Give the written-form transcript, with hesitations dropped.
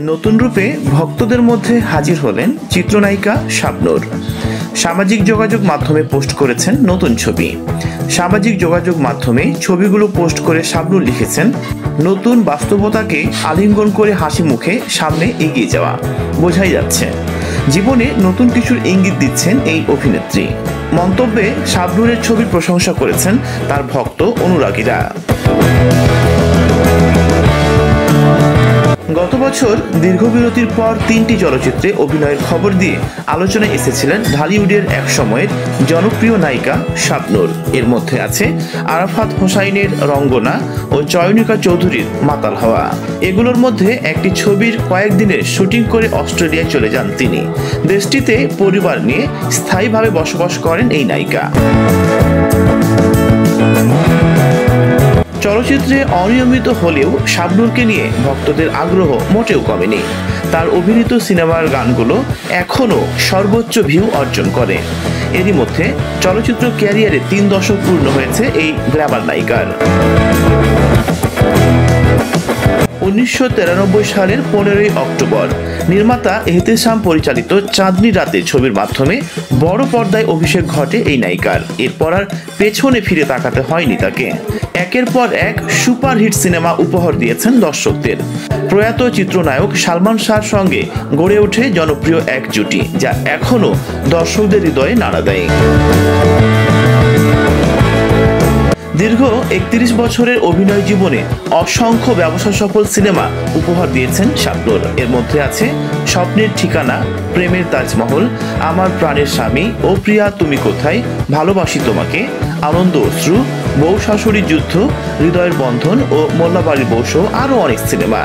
নতুন রূপে ভক্তদের মধ্যে হাজির হলেন চিত্রনায়িকা শাবনূর। সামাজিক যোগাযোগ মাধ্যমে পোস্ট করেছেন নতুন ছবি। সামাজিক যোগাযোগ মাধ্যমে ছবিগুলো পোস্ট করে শাবনূর লিখেছেন, নতুন বাস্তবতাকে আলিঙ্গন করে হাসি মুখে সামনে এগিয়ে যাওয়া। বোঝাই যাচ্ছে জীবনে নতুন কিছুর ইঙ্গিত দিচ্ছেন এই অভিনেত্রী। মন্তব্যে শাবনূরের ছবির প্রশংসা করেছেন তার ভক্ত অনুরাগীরা। গত বছর দীর্ঘ বিরতির পর 3টি চলচ্চিত্রে অভিনয়ের খবর দিয়ে আলোচনায় এসেছিলেন ঢালিউডের এক সময়ের জনপ্রিয় নায়িকা শাবনূর। এর মধ্যে আছে আরাফাত হোসাইনের রঙ্গনা ও চয়নিকা চৌধুরীর মাতাল হওয়া। এগুলোর মধ্যে একটি ছবির কয়েকদিনের শুটিং করে অস্ট্রেলিয়ায় চলে যান তিনি। দেশটিতে পরিবার নিয়ে স্থায়ীভাবে বসবাস করেন এই নায়িকা। চলচ্চিত্রে অনিয়মিত হলেও শাবনূরকে নিয়ে ভক্তদের আগ্রহ মোটেও কমেনি। তার অভিনীত সিনেমার গানগুলো এখনও সর্বোচ্চ ভিউ অর্জন করে। এরই মধ্যে চলচ্চিত্র ক্যারিয়ারে 3 দশক পূর্ণ হয়েছে এই গ্ল্যামার নায়িকার। 1993 সালের 15ই অক্টোবর নির্মাতা এহতেশাম পরিচালিত চাঁদনি রাতে ছবির মাধ্যমে বড় পর্দায় অভিষেক ঘটে এই নায়িকার। এরপর আর পেছনে ফিরে তাকাতে হয়নি তাকে। একের পর এক সুপারহিট সিনেমা উপহার দিয়েছেন দর্শকদের। প্রয়াত চিত্রনায়ক সালমান শাহর সঙ্গে গড়ে ওঠে জনপ্রিয় এক জুটি, যা এখনও দর্শকদের হৃদয়ে নাড়া দেয়। দীর্ঘ 31 বছরের অভিনয় জীবনে অসংখ্য ব্যবসা সফল সিনেমা উপহার দিয়েছেন শাবনূর। এর মধ্যে আছে স্বপ্নের ঠিকানা, প্রেমের তাজমহল, আমার প্রাণের স্বামী, ও প্রিয়া তুমি কোথায়, ভালোবাসি তোমাকে, আনন্দ অশ্রু, বউ শাশুড়ির যুদ্ধ, হৃদয়ের বন্ধন ও মোল্লাবাড়ির বউ সহ আরও অনেক সিনেমা।